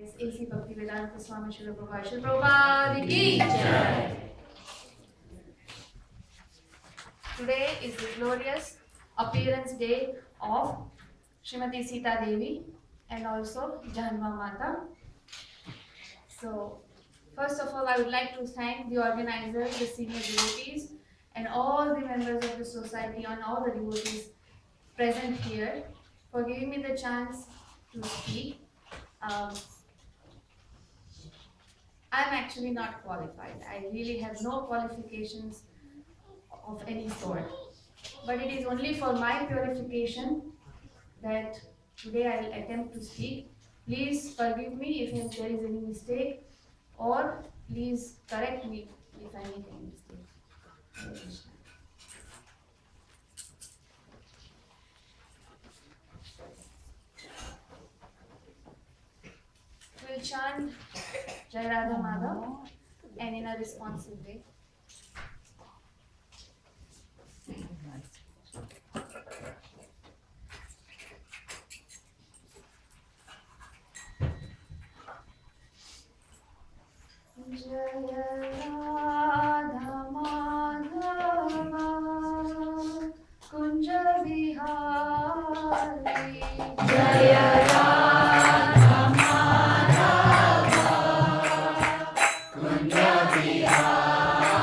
His A.C. Bhaktivedanta Swami Srila Prabhupada ki Jai. Today is the glorious appearance day of Srimati Sita Devi and also Janma Mata. So, first of all, I would like to thank the organizers, the senior devotees, and all the members of the society and all the devotees present here for giving me the chance to speak. I'm actually not qualified. I really have no qualifications of any sort. But it is only for my purification that today I'll attempt to speak. Please forgive me if there is any mistake, or please correct me if I make any mistake. Hare Krishna. We'll chant Jai Radha Madhav and in a responsive way. Jaya Radha Madhava Kunja Bihari Jaya Radha Madhava Kunja Bihari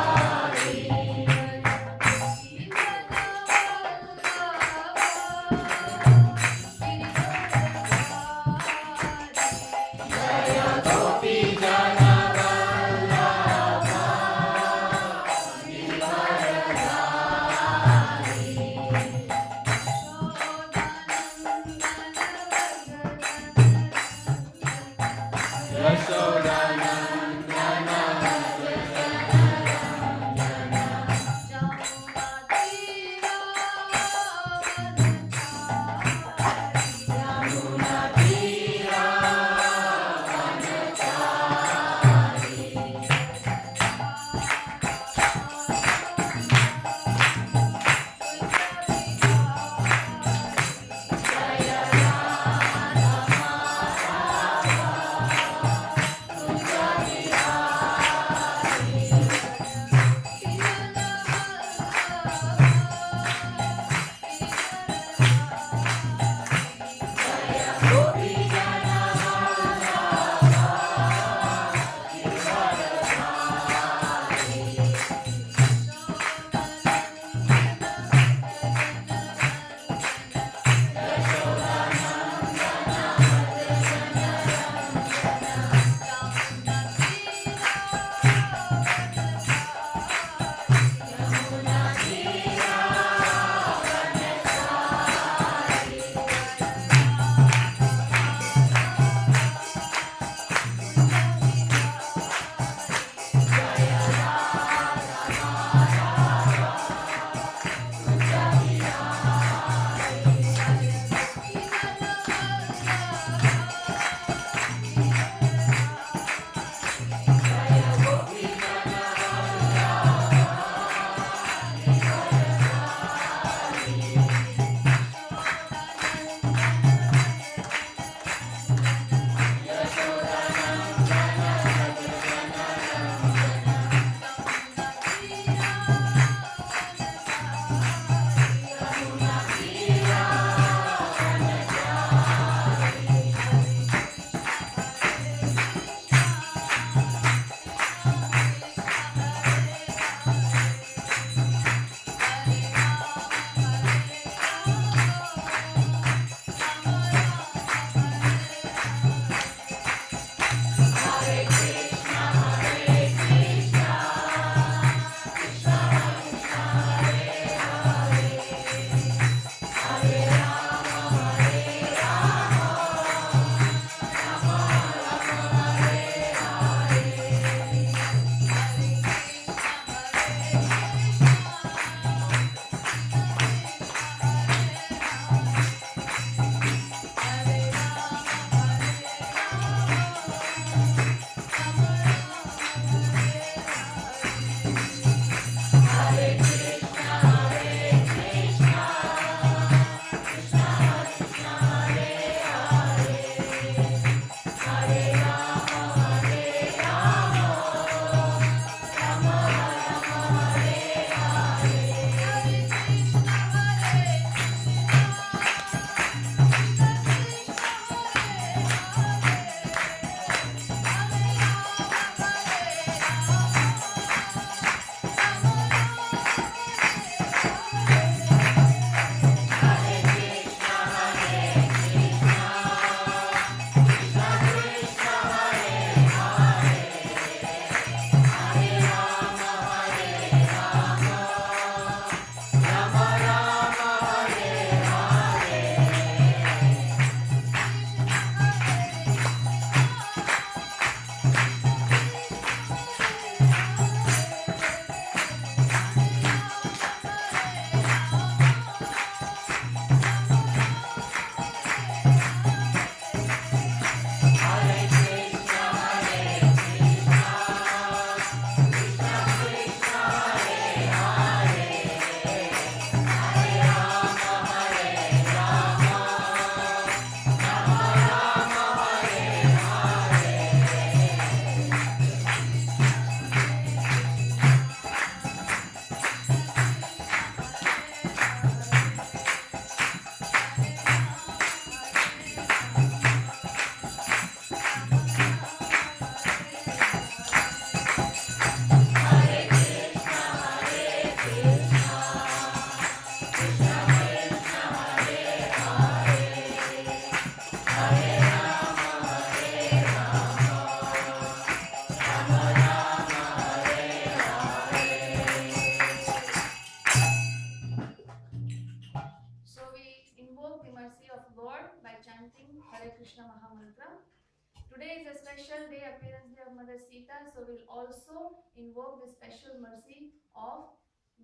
special day, appearance day of Mother Sita, so we'll also invoke the special mercy of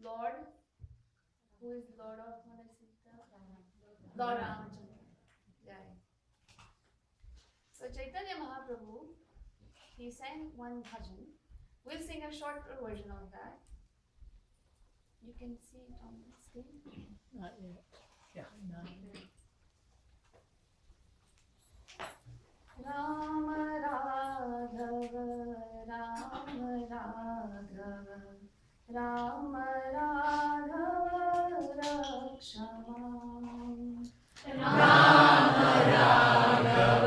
Lord. Who is Lord of Mother Sita? Lord Ramachandra. Jai. So Chaitanya Mahaprabhu, he sang one bhajan. We'll sing a short version of that. You can see it on the screen. Not yet. Yeah, not yet. Ram Raghav, Ram Raghav, Ram Raghav Rakshamam. Ram Raghav, Ram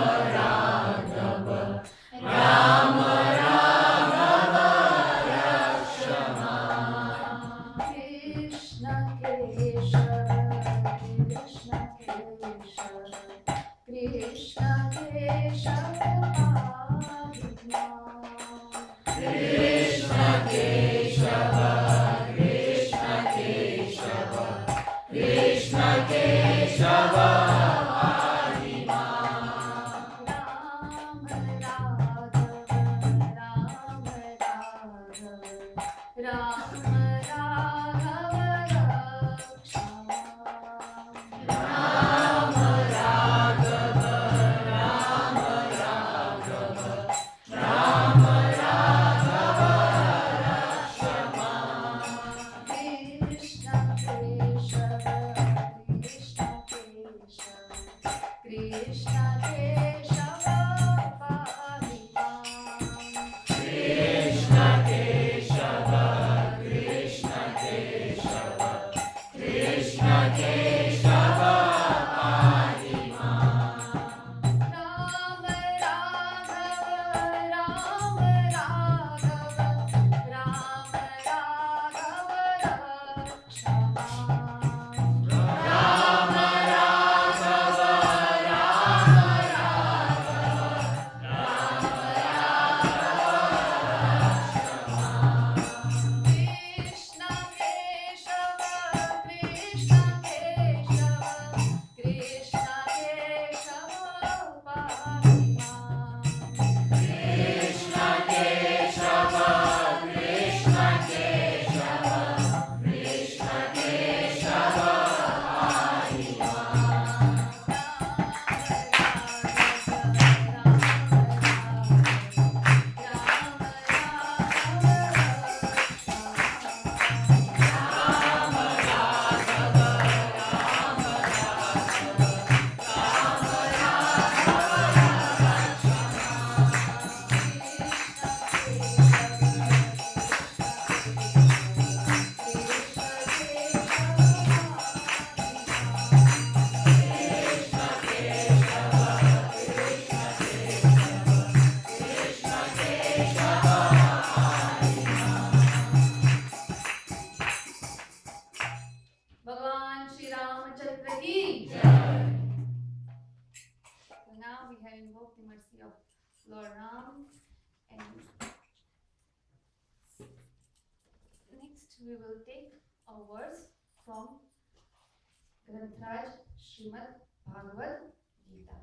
Raghav, Ram Raghav Rakshamam. Krishna Keshav, Krishna Keshav, Krishna Keshava Padma. Krishna Keshava, Krishna Keshava, Krishna Keshava Padma. Ram Raghav, Ram Raghav, Ram Raghav Rakshamam. Ram Raghav, Ram Raghav, Ram Raghav Rakshamam. Krishna Keshava, Krishna Keshava, Krishna Keshava Padma. Krishna Keshava, Krishna Keshava, Krishna Keshava Padma. Ram Raghav, Ram Raghav, Ram Raghav Rakshamam. Ram Raghav, Ram Raghav, Ram Raghav Krishna Keshava, Krishna Keshava, Krishna Keshava Padma. Krishna Keshava, Krishna Keshava, Krishna Keshava Bhagavan Shri Ramachandra ki Jai. So now we have invoked the mercy of Lord Ram, and next we will take a verse from Grantraj Srimad Bhagavad Gita.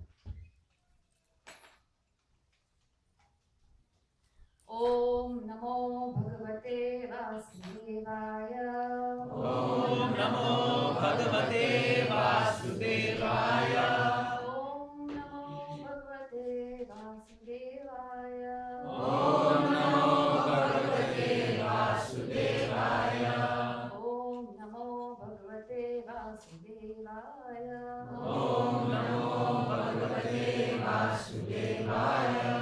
Om Namo Bhagavate Vasudevaya. Om Namo Bhagavate Vasudevaya. Om Namo Bhagavate Vasudevaya. Om Namo Bhagavate Vasudevaya. Om Namo Bhagavate Vasudevaya. Om Namo Bhagavate Vasudevaya.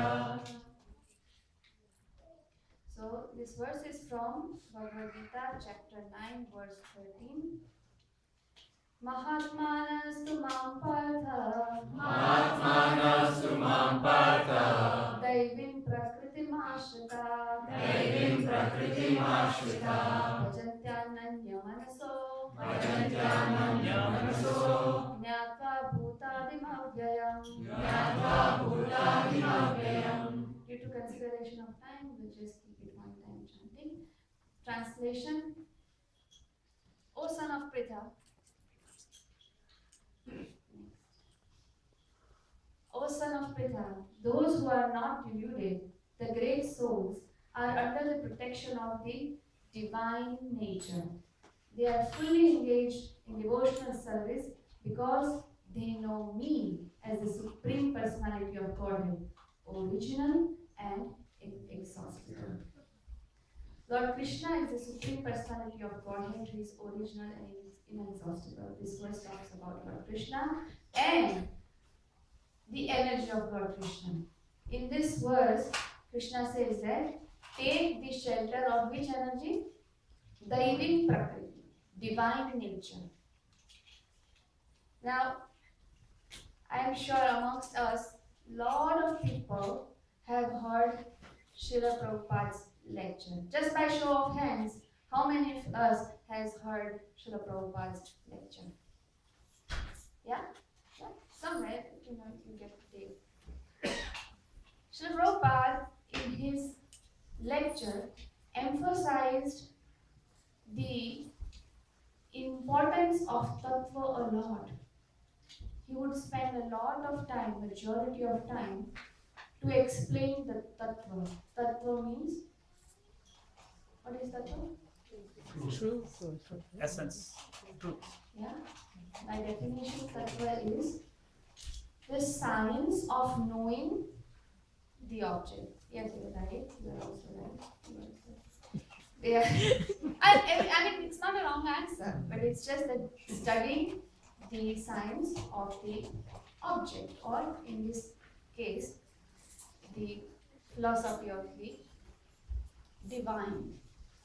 So this verse is from Bhagavad Gita chapter 9 verse 13. Mahatmanastu mam partha, Mahatmanastu mam partha, Daivim prakritim ashrita, Daivim prakritim ashrita, Bhajantyannanya manaso, Bhajantyannanya manaso, Jnatva bhutadim avyayam. Jnatva bhutadim avyayam. Due to consideration of time, we'll just keep it one time chanting. Translation: O son of Pritha, O son of Pritha, those who are not deluded, the great souls, are under the protection of the divine nature. They are fully engaged in devotional service because they know me as the Supreme Personality of Godhead, original and exhaustive. Lord Krishna is the Supreme Personality of Godhead, who is original and inexhaustible. This verse talks about Lord Krishna and the energy of Lord Krishna. In this verse, Krishna says that take the shelter of which energy? Daivin Prakriti, divine nature. Now, I am sure amongst us, lot of people have heard Srila Prabhupada's lecture. Just by show of hands, how many of us has heard Srila Prabhupada's lecture? Yeah? Yeah? Somewhere, you get the Srila Prabhupada, in his lecture, emphasized the importance of Tattva a lot. He would spend a lot of time, majority of time, to explain the Tattva. Tattva means, what is Tattva? Truth or something. Essence, truth. Yeah? By definition, Tattva is the science of knowing the object. Yes, you're right. You're also right. Yeah. I mean, it's not a wrong answer, but it's just that studying the science of the object, or in this case, the philosophy of the divine.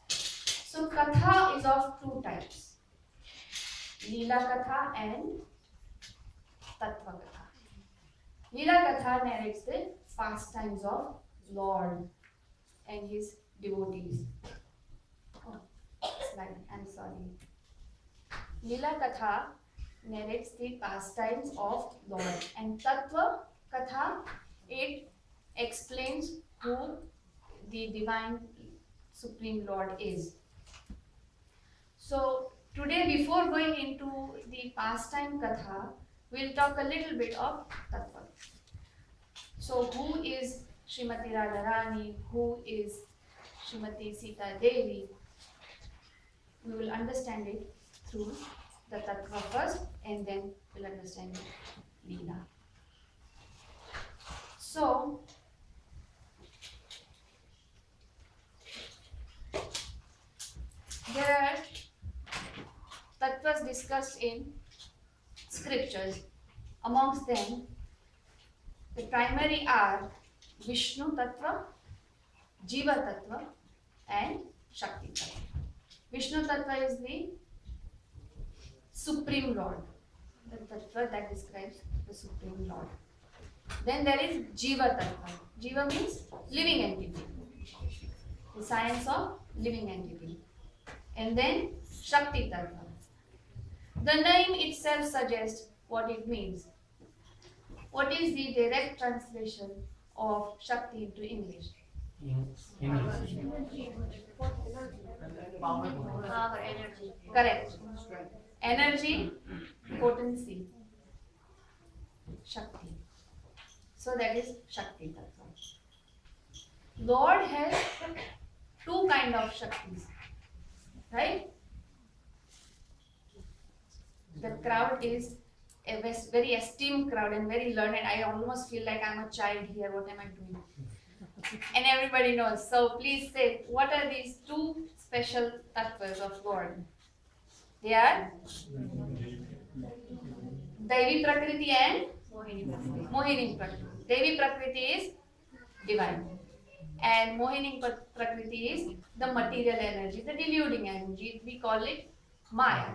So, Katha is of two types, Leela Katha and Tattva Katha. Leela Katha narrates the pastimes of Lord and his devotees. Oh, slide, I'm sorry. Leela Katha narrates the pastimes of Lord, and Tattva Katha, it explains who the divine Supreme Lord is. So today, before going into the pastime Katha, we'll talk a little bit of Tattva. So who is Srimati Radharani? Who is Srimati Sita Devi? We will understand it through the Tattva first, and then we'll understand the Leela. So, there are Tattvas discussed in scriptures. Amongst them, the primary are Vishnu Tattva, Jiva Tattva, and Shakti Tattva. Vishnu Tattva is the Supreme Lord, the Tattva that describes the Supreme Lord. Then there is Jiva Tattva. Jiva means living entity, the science of living entity. And then Shakti Tattva. The name itself suggests what it means. What is the direct translation of Shakti into English? Power, energy. Correct. Energy, potency. Shakti. So that is Shakti Tattva. Lord has two kind of Shaktis. Right? The crowd is a very esteemed crowd and very learned. I almost feel like I'm a child here. What am I doing? And everybody knows. So please say, what are these two special tattvas of Lord? They are Devi Prakriti and Mohini Prakriti. Devi Prakriti is divine, and Mohini Prakriti is the material energy, the deluding energy. We call it Maya.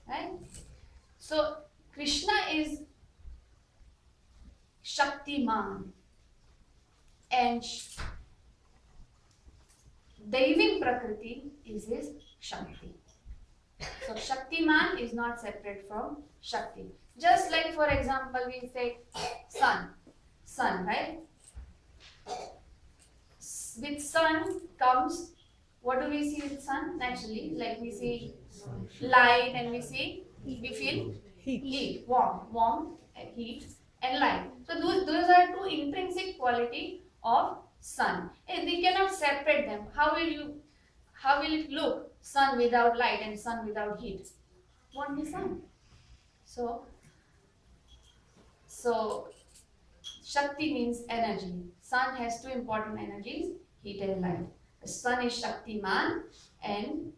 Right? So Krishna is Shaktiman, and Devi Prakriti is his Shakti. So Shaktiman is not separate from Shakti. Just like, for example, we say sun, right? With sun comes, what do we see with sun? Naturally, like we see light and we feel Heat. heat, warm, heat and light. So those are two intrinsic quality of sun. And we cannot separate them. How will it look? Sun without light and sun without heat. Won't be sun. So Shakti means energy. Sun has two important energies, heat and light. The sun is Shaktiman and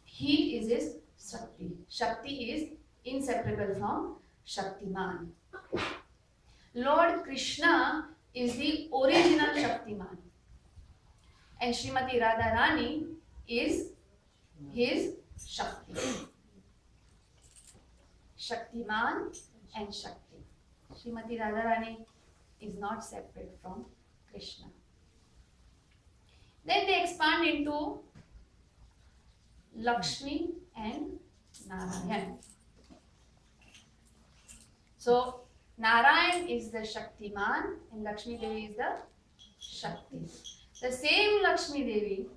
heat is his Shakti. Shakti is inseparable from Shaktiman. Lord Krishna is the original Shaktiman. And Srimati Radharani is his Shakti. Shaktiman and Shakti. Srimati Radharani is not separate from Krishna. Then they expand into Lakshmi and Narayan. So Narayan is the Shaktiman and Lakshmi Devi is the Shakti. The same Lakshmi Devi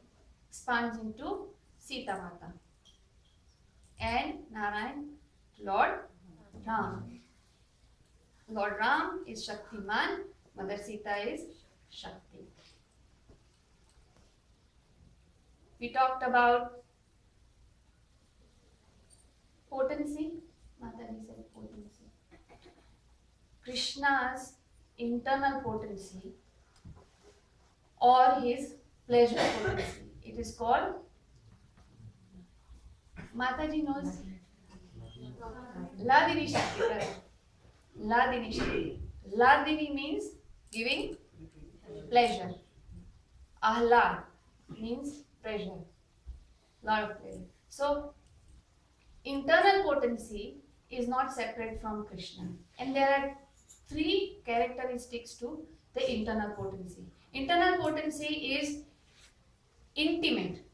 expands into Sita Mata and Narayan, Lord Ram. Lord Ram is Shaktiman, Mother Sita is Shakti. We talked about potency. Mataji said potency. Krishna's internal potency or his pleasure potency. It is called, Mataji knows, Ladini Shakti. Correct. Ladini Shakti. Ladini means giving pleasure. Ahlad means pleasure. Lot of pleasure. So, internal potency is not separate from Krishna. And there are three characteristics to the internal potency. Internal potency is intimate.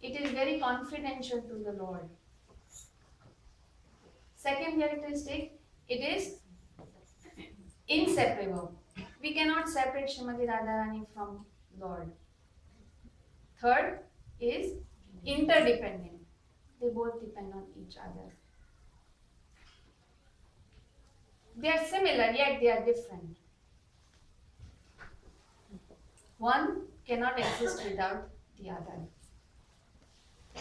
It is very confidential to the Lord. Second characteristic, it is inseparable. We cannot separate Srimati Radharani from Lord. Third is interdependent. They both depend on each other. They are similar, yet they are different. One cannot exist without the other.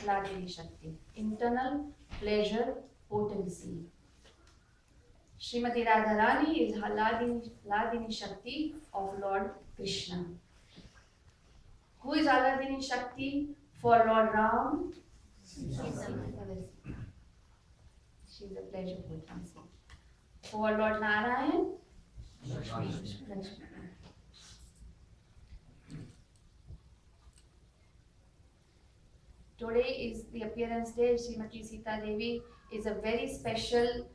Ladini Shakti. Internal pleasure potency. Srimati Radharani is Ladini Shakti of Lord Krishna. Who is Ladini Shakti for Lord Ram? She is a pleasure potency. For Lord Narayan? Lakshmi. Today is the appearance day. Srimati Sita Devi is a very special,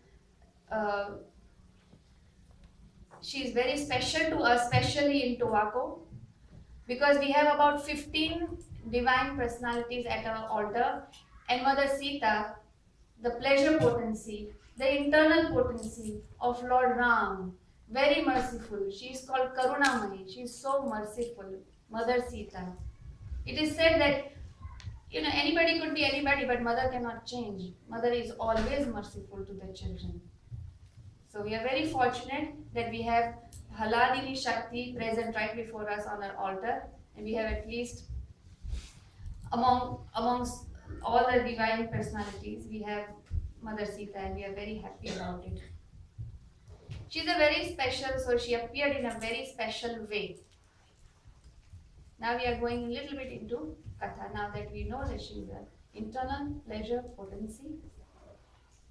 she is very special to us, especially in Tobacco, because we have about 15 divine personalities at our altar, and Mother Sita, the pleasure potency, the internal potency of Lord Ram, very merciful. She is called Karunamai. She is so merciful, Mother Sita. It is said that anybody could be anybody, but mother cannot change. Mother is always merciful to the children. So we are very fortunate that we have Ladini Shakti present right before us on our altar, and we have at least amongst all the divine personalities, we have Mother Sita, and we are very happy about it. She is a very special, so she appeared in a very special way. Now we are going a little bit into Katha, now that we know that she is an internal pleasure potency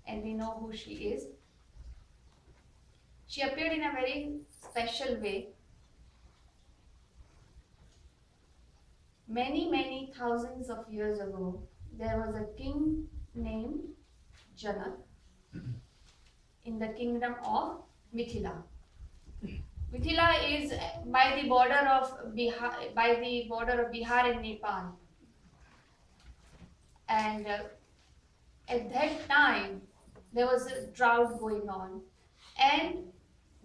and we know who she is. She appeared in a very special way. Many thousands of years ago, there was a king named Janak in the kingdom of Mithila. Mithila is by the border of Bihar and Nepal. And at that time, there was a drought going on, and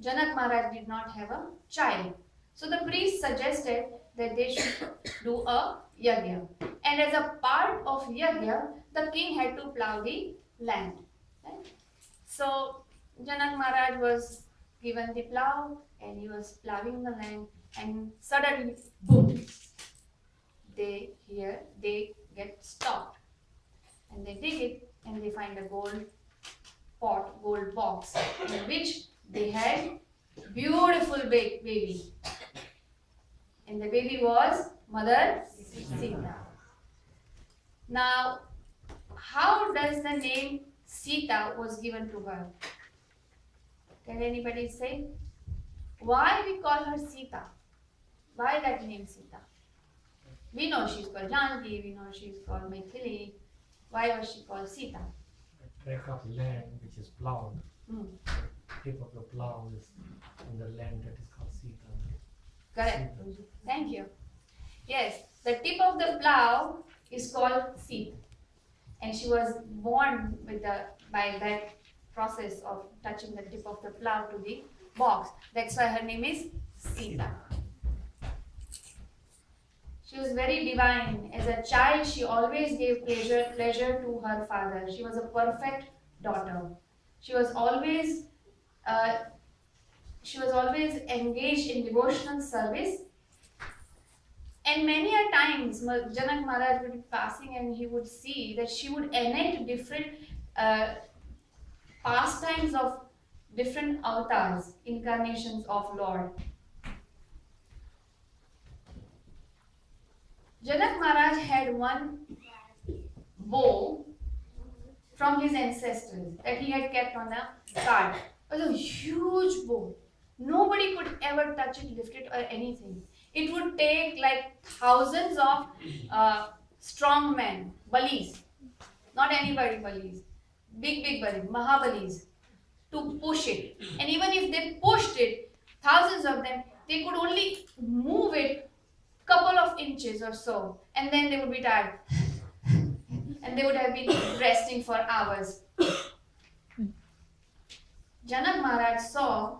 Janak Maharaj did not have a child. So the priest suggested that they should do a yajna. And as a part of yajna, the king had to plow the land. Right? So Janak Maharaj was given the plow and he was plowing the land, and suddenly, boom, they get stopped, and they dig it and they find a gold box in which they had beautiful baby, and the baby was Mother Sita. Now, how does the name Sita was given to her? Can anybody say? Why we call her Sita? Why that name Sita? We know she's called Janki, we know she's called Maithili. Why was she called Sita? A track of land which is plowed. Hmm. Tip of the plow is in the land that is called Sita. Correct. Thank you. Yes, the tip of the plow is called Sita, and she was born by that process of touching the tip of the plow to the box. That's why her name is Sita. She was very divine. As a child, she always gave pleasure to her father. She was a perfect daughter. She was always engaged in devotional service. And many a times, Janak Maharaj would be passing and he would see that she would enact different pastimes of different avatars, incarnations of Lord. Janak Maharaj had one bow from his ancestors that he had kept on a cart. It was a huge bow. Nobody could ever touch it, lift it, or anything. It would take like thousands of strong men, balis, not anybody balis, big balis, mahabalis, to push it. And even if they pushed it, thousands of them, they could only move it couple of inches or so, and then they would be tired. And they would have been resting for hours. Janak Maharaj saw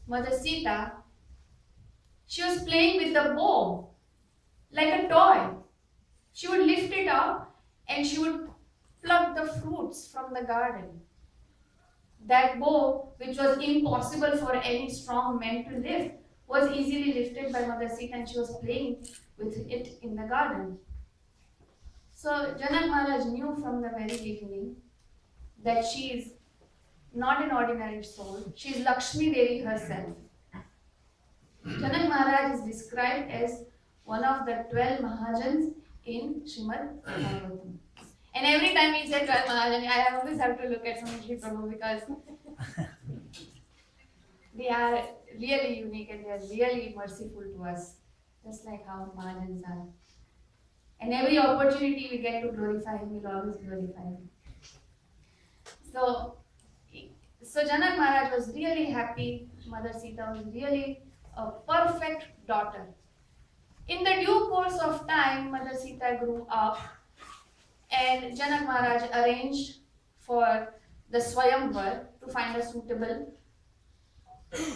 Mother Sita. She was playing with the bow like a toy. She would lift it up and she would pluck the fruits from the garden. That bow, which was impossible for any strong man to lift, was easily lifted by Mother Sita, and she was playing with it in the garden. So Janak Maharaj knew from the very beginning that she is not an ordinary soul. She is Lakshmi Devi herself. Janak Maharaj is described as one of the 12 Mahajans in Srimad Bhagavatam. And every time we say 12 Mahajans, I always have to look at Swami Prabhu because they are really unique and they are really merciful to us, just like how Mahajans are. And every opportunity we get to glorify him, we'll always glorify him. So Janak Maharaj was really happy. Mother Sita was really a perfect daughter. In the due course of time, Mother Sita grew up and Janak Maharaj arranged for the Swayamvar to find a suitable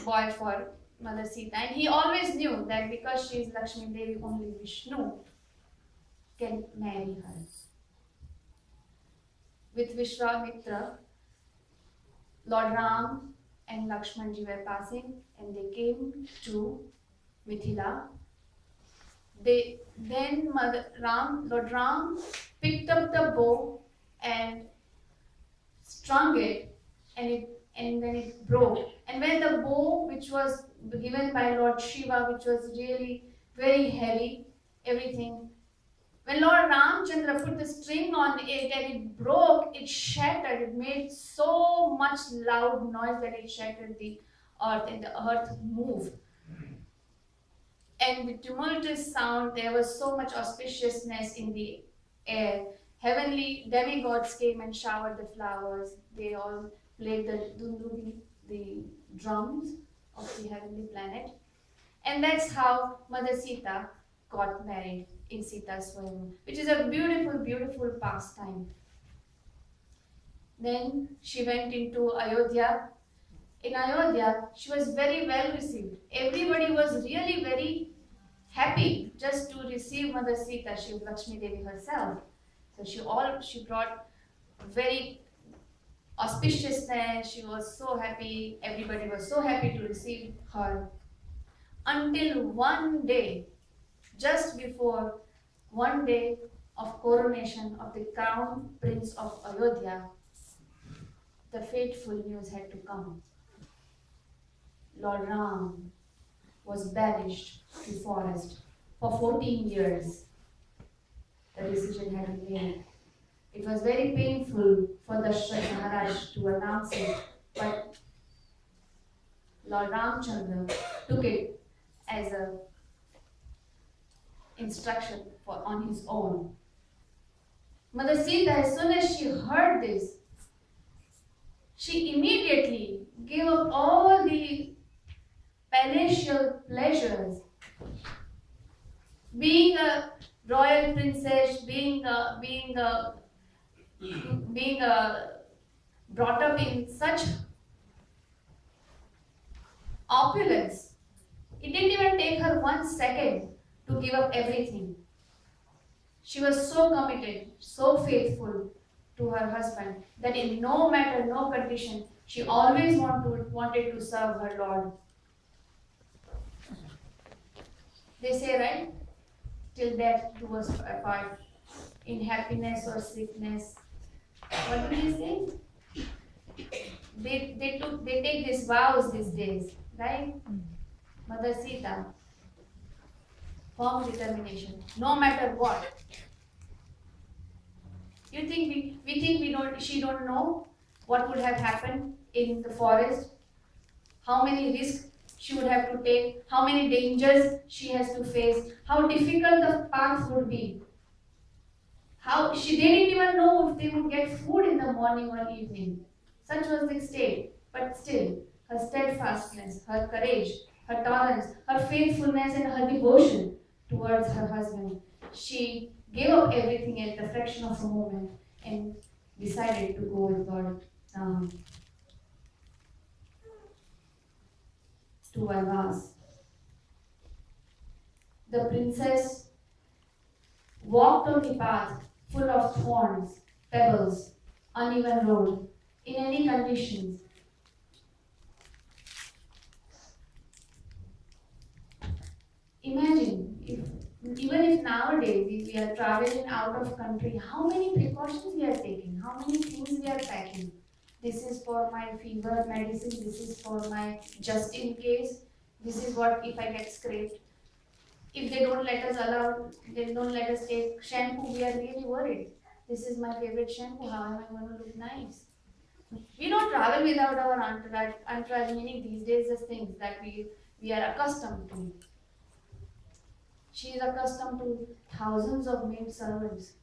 boy for Mother Sita. And he always knew that because she is Lakshmi Devi, only Vishnu can marry her. With Vishwamitra, Lord Ram and Lakshmanji were passing and they came to Mithila. Then Lord Ram picked up the bow and strung it, and then it broke. And when the bow, which was given by Lord Shiva, which was really very heavy, everything, when Lord Ramchandra put the string on it and it broke, it shattered. It made so much loud noise that it shattered the earth, and the earth moved. And with tumultuous sound, there was so much auspiciousness in the air. Heavenly demigods came and showered the flowers. They all played the dundubi, the drums of the heavenly planet. And that's how Mother Sita got married in Sita's Swayam, which is a beautiful, beautiful pastime. Then she went into Ayodhya. In Ayodhya, she was very well received. Everybody was really very happy just to receive Mother Sita. She was Lakshmi Devi herself. So she brought very auspiciousness. She was so happy. Everybody was so happy to receive her. Until one day, just before one day of coronation of the crown prince of Ayodhya, the fateful news had to come. Lord Ram was banished to forest for 14 years. The decision had been made. It was very painful for Dashrath Maharaj to announce it, but Lord Ramchandra took it as a instruction on his own. Mother Sita, as soon as she heard this, she immediately gave up all the palatial pleasures. Being a royal princess, being brought up in such opulence, it didn't even take her 1 second to give up everything. She was so committed, so faithful to her husband that in no matter, no condition, she always wanted to serve her Lord. They say, right? Till death do us apart, in happiness or sickness. What do they say? They take these vows these days, right? Mother Sita, firm determination, no matter what. You think we think she don't know what would have happened in the forest? How many risks she would have to take, how many dangers she has to face, how difficult the path would be. They didn't even know if they would get food in the morning or evening. Such was the state. But still, her steadfastness, her courage, her tolerance, her faithfulness and her devotion towards her husband, she gave up everything at the fraction of a moment and decided to go with God to Vanvas. The princess walked on the path full of thorns, pebbles, uneven road, in any conditions. Imagine, even if nowadays we are traveling out of country, how many precautions we are taking, how many things we are packing. This is for my fever medicine, this is for my just in case, this is what if I get scraped. If they don't let us take shampoo, we are really worried. This is my favorite shampoo, how am I going to look nice? We don't travel without our entourage, meaning these days the things that we are accustomed to. She is accustomed to thousands of maid servants.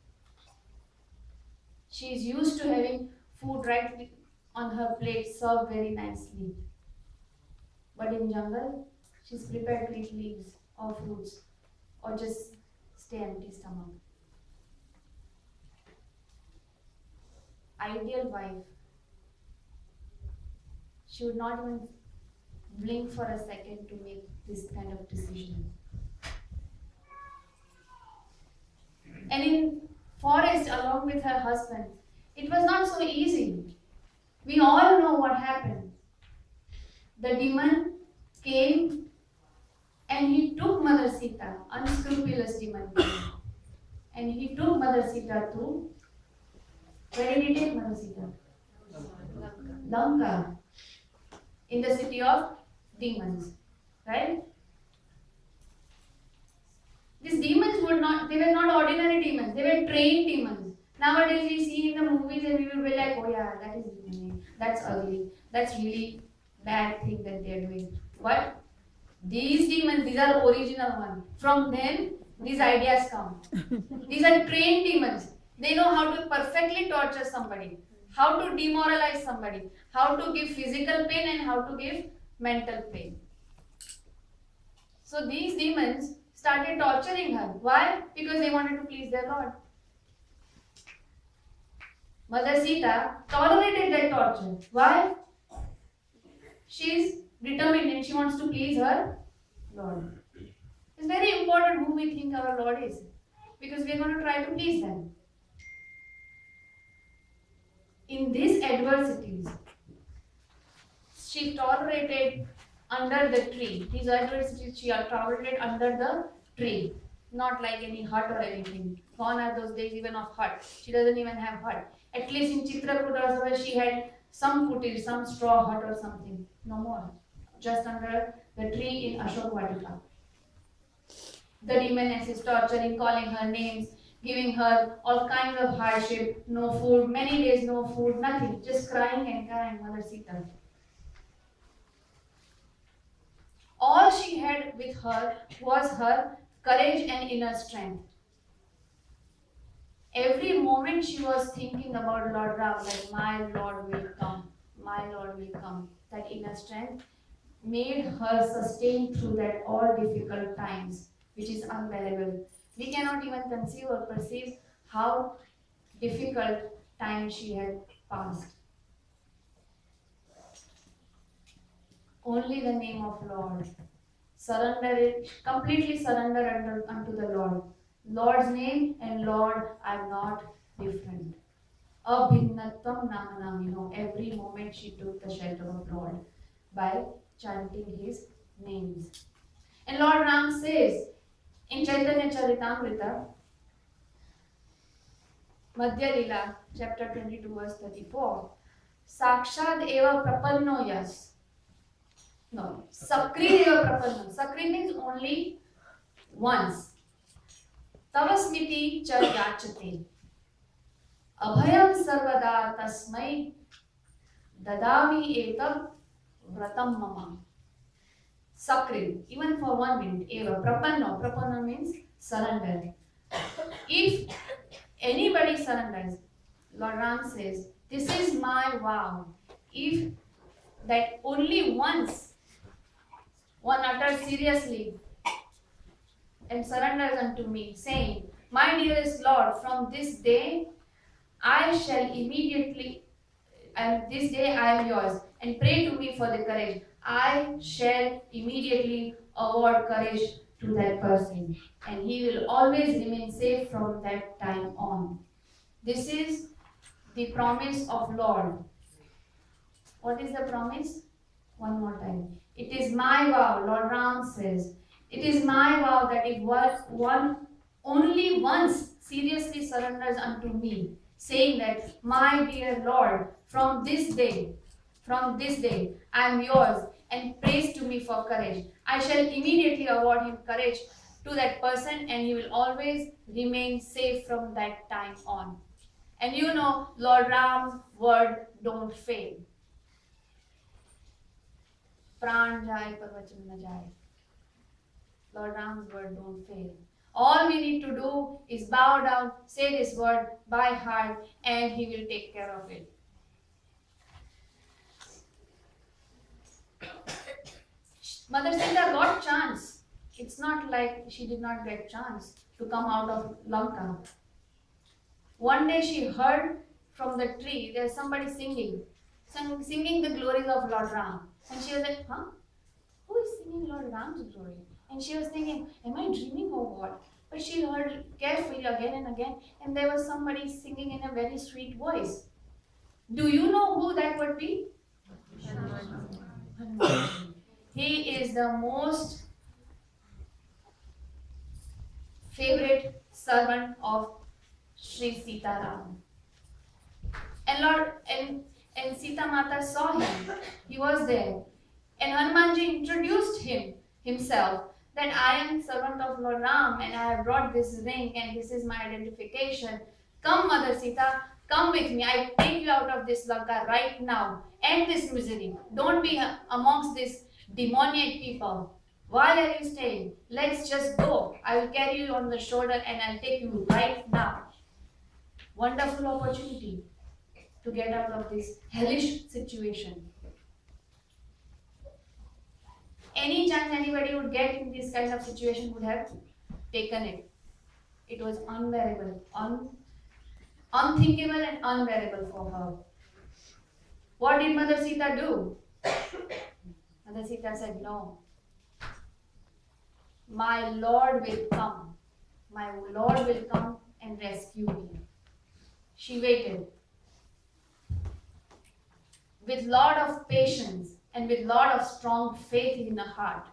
She is used to having food right on her plate served very nicely. But in jungle, she's prepared to eat leaves or fruits or just stay empty stomach. Ideal wife. She would not even blink for a second to make this kind of decision. And in forest along with her husband, it was not so easy. We all know what happened. The demon came and he took Mother Sita, unscrupulous demon came. And he took Mother Sita to, where did he take Mother Sita? Lanka. In the city of demons, right? These demons were not ordinary demons, they were trained demons. Nowadays we see in the movies and we will be like, oh yeah, that is demon, that's ugly, that's really bad thing that they are doing. But these demons, these are original ones. From them, these ideas come. These are trained demons. They know how to perfectly torture somebody, how to demoralize somebody, how to give physical pain and how to give mental pain. So these demons started torturing her. Why? Because they wanted to please their Lord. Mother Sita tolerated that torture. Why? She is determined and she wants to please her Lord. It's very important who we think our Lord is, because we are going to try to please them. in these adversities, she tolerated under the tree. These adversities she tolerated under the tree, not like any hut or anything. Gone are those days even of hut. She doesn't even have hut. At least in Chitrakoot or somewhere she had some kutir, some straw hut or something. No more. Just under the tree in Ashok Vatika. The demoness is torturing, calling her names, giving her all kinds of hardship, no food, many days no food, nothing, just crying and crying, Mother Sita. All she had with her was her courage and inner strength. Every moment she was thinking about Lord Ram, that my Lord will come, my Lord will come. That inner strength made her sustain through that all difficult times, which is unbearable. We cannot even conceive or perceive how difficult time she had passed. Only the name of Lord. Surrender it, completely surrender unto the Lord. Lord's name and Lord are not different. Abhinnatvam namanamino. Every moment she took the shelter of Lord by chanting his names. And Lord Ram says in Chaitanya Charitamrita, Madhya Lila, chapter 22, verse 34, Sakshad eva prapanno yas. No, Sakri eva prapanno. Sakri means only once. Tavasmiti cha yachate. Abhayam sarvada tasmai dadami etab vratam mama. Sakri, even for 1 minute, eva prapanno. Prapanno means surrender. If anybody surrenders, Lord Ram says, this is my vow. If that only once one utters seriously and surrenders unto me, saying, my dearest Lord, from this day I shall immediately, and this day I am yours, and pray to me for the courage, I shall immediately award courage to that person, and he will always remain safe from that time on. This is the promise of Lord. What is the promise? One more time. It is my vow, Lord Ram says, it is my vow that if one only once seriously surrenders unto me, saying that, my dear Lord, from this day, I am yours, and prays to me for courage, I shall immediately award him courage to that person, and he will always remain safe from that time on. And you know, Lord Ram's word don't fail. Pran jai par vachan na jai. Lord Ram's word don't fail. All we need to do is bow down, say this word by heart, and he will take care of it. Mother Sita got chance. It's not like she did not get chance to come out of Lanka. One day she heard from the tree, there's somebody singing the glories of Lord Ram. And she was like, huh? Who is singing Lord Ram's glory? And she was thinking, am I dreaming or what? But she heard carefully again and again, and there was somebody singing in a very sweet voice. Do you know who that would be? Hanuman. He is the most favorite servant of Sri Sita Ram. And Sita Mata saw him. He was there. And Hanumanji introduced himself that I am servant of Lord Ram and I have brought this ring and this is my identification. Come, Mother Sita, come with me. I take you out of this Lanka right now. End this misery. Don't be amongst these demoniac people. Why are you staying? Let's just go. I will carry you on the shoulder and I'll take you right now. Wonderful opportunity to get out of this hellish situation. Any chance anybody would get in this kind of situation would have taken it. It was unbearable, unthinkable and unbearable for her. What did Mother Sita do? Mother Sita said, no. My Lord will come. My Lord will come and rescue me. She waited. with lot of patience and with lot of strong faith in the heart.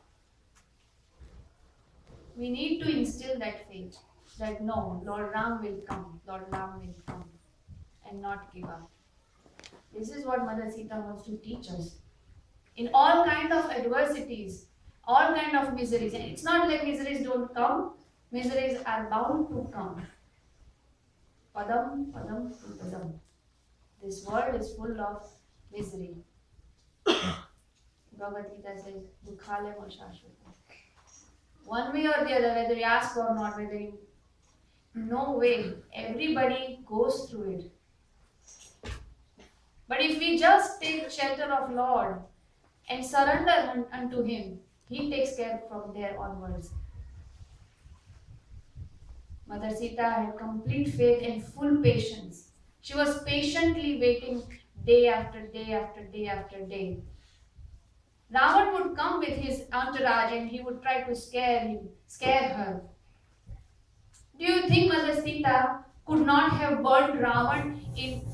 We need to instill that faith that no, Lord Ram will come, Lord Ram will come, and not give up. This is what Mother Sita wants to teach us. In all kind of adversities, all kind of miseries, and it's not like miseries don't come, miseries are bound to come. Padam, padam, padam. This world is full of misery. Bhagavad Gita says, Dukhale Shashvata. One way or the other, whether you ask or not, whether you, no way, everybody goes through it. But if we just take shelter of Lord and surrender unto Him, He takes care from there onwards. Mother Sita had complete faith and full patience. She was patiently waiting day after day after day after day. Ravan would come with his entourage and he would try to scare her. Do you think Mother Sita could not have burned Ravan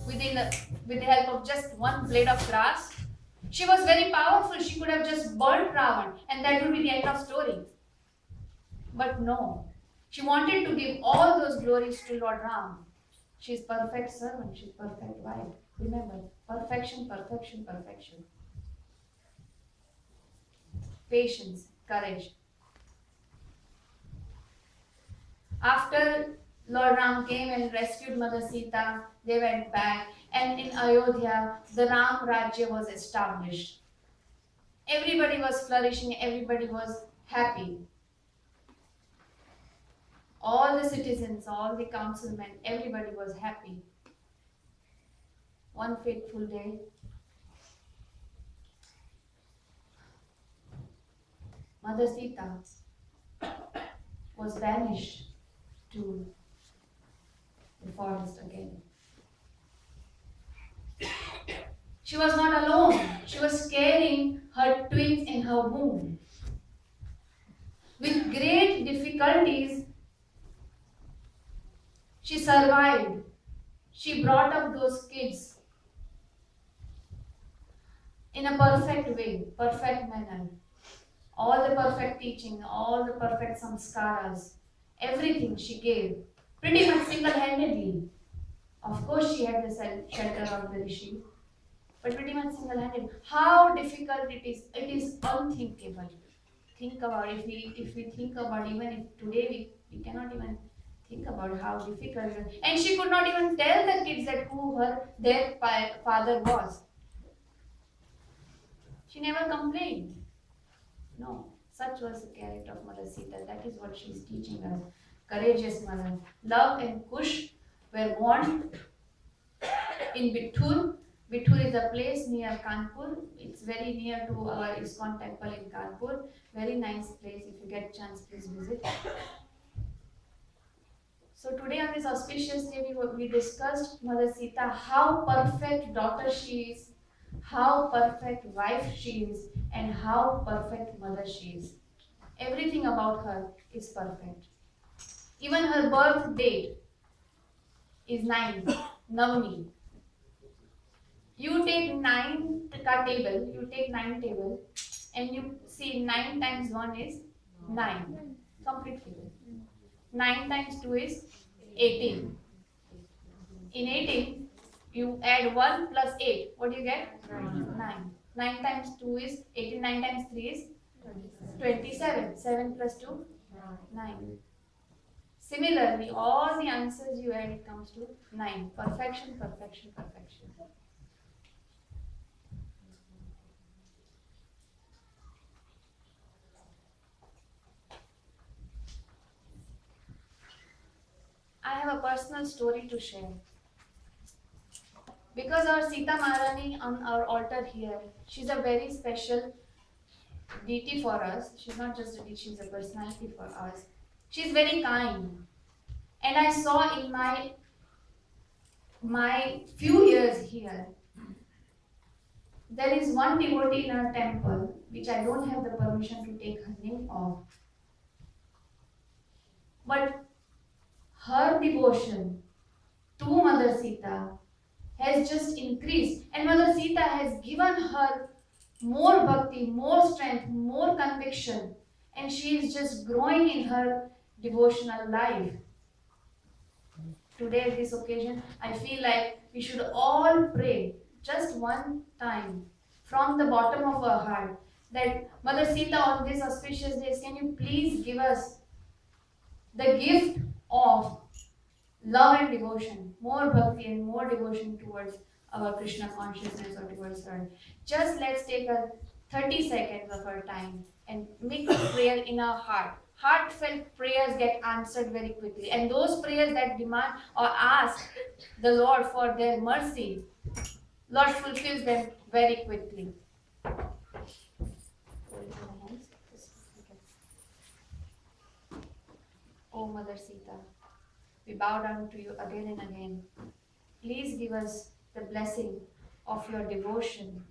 with the help of just one blade of grass? She was very powerful. She could have just burnt Ravan and that would be the end of story. But no. She wanted to give all those glories to Lord Ram. She is perfect servant. She is perfect wife. Remember, perfection, perfection, perfection. Patience, courage. After Lord Ram came and rescued Mother Sita, they went back, and in Ayodhya, the Ram Rajya was established. Everybody was flourishing, everybody was happy. All the citizens, all the councilmen, everybody was happy. One fateful day, Mother Sita was banished to the forest again. She was not alone. She was carrying her twins in her womb. With great difficulties, she survived. She brought up those kids in a perfect way, perfect manner. All the perfect teaching, all the perfect samskaras, everything she gave, pretty much single-handedly. Of course, she had the shelter of the Rishi, but pretty much single-handed. How difficult it is unthinkable. Think about if we think about even if today we cannot even think about how difficult it is. And she could not even tell the kids that who their father was. She never complained. No, such was the character of Mother Sita. That is what she is teaching us. Courageous mother. Love and Kush were born in Bittur. Bittur is a place near Kanpur. It's very near to our ISKCON temple in Kanpur. Very nice place. If you get chance, please visit. So today on this auspicious day, we discussed Mother Sita, how perfect daughter she is, how perfect wife she is, and how perfect mother she is. Everything about her is perfect. Even her birth date is 9, Navami. You take 9 table, and you see 9 times 1 is 9. Complete figure. 9 times 2 is 18. In 18, you add 1 plus 8. What do you get? 9. 9 times 2 is 18. 9 times 3 is 27. 7 plus 2? 9. Similarly, all the answers you add, it comes to 9. Perfection, perfection, perfection. I have a personal story to share. Because our Sita Maharani on our altar here, she's a very special deity for us. She's not just a deity, she's a personality for us. She's very kind. And I saw in my few years here, there is one devotee in our temple, which I don't have the permission to take her name of. But her devotion to Mother Sita has just increased, and Mother Sita has given her more bhakti, more strength, more conviction, and she is just growing in her devotional life. Today, at this occasion, I feel like we should all pray just one time from the bottom of our heart that Mother Sita, on these auspicious days, can you please give us the gift of love and devotion, more bhakti and more devotion towards our Krishna consciousness or towards her. Just let's take a 30 seconds of our time and make a prayer in our heart. Heartfelt prayers get answered very quickly, and those prayers that demand or ask the Lord for their mercy, Lord fulfills them very quickly. Oh Mother Sita, we bow down to you again and again. Please give us the blessing of your devotion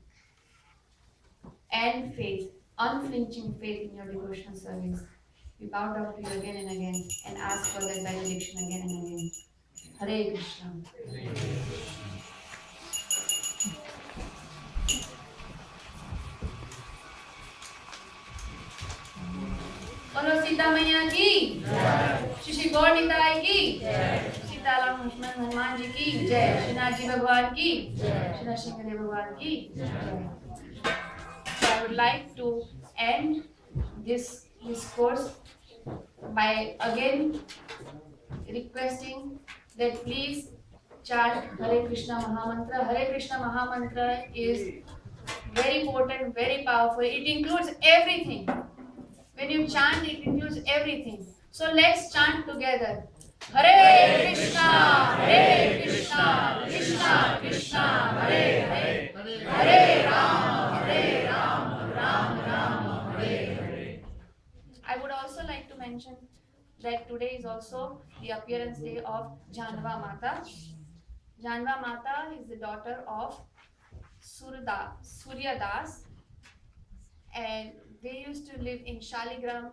and faith, unflinching faith in your devotional service. We bow down to you again and again and ask for that benediction again and again. Hare Krishna. बोलो सीता मैया की श्री श्री गौर निताई की सीताराम लक्ष्मण हनुमान जी की जय, श्रीनाथ जी भगवान की श्री नरसिंहदेव भगवान की जय. I would like to end this discourse by again requesting that please chant Hare Krishna Mahamantra. Hare Krishna Mahamantra is very potent, very powerful. It includes everything. When you chant, it includes everything. So let's chant together. Hare Krishna, Krishna Krishna, Hare Hare, Hare Ram, Ram, Hare Hare. I would also like to mention that today is also the appearance day of Janva Mata. Janva Mata is the daughter of Surya Das, and they used to live in Shaligram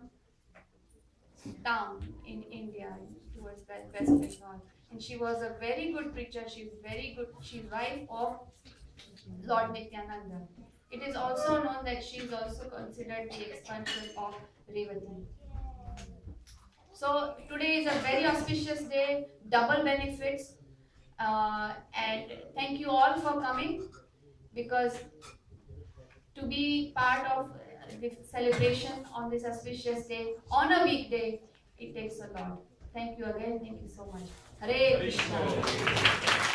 town in India, towards West Bengal. And she was a very good preacher. She's wife of Lord Nityananda. It is also known that she is also considered the expansion of Revati. So today is a very auspicious day, double benefits, and thank you all for coming, because to be part of the celebration on this auspicious day, on a weekday, it takes a lot. Thank you again. Thank you so much. Hare Krishna.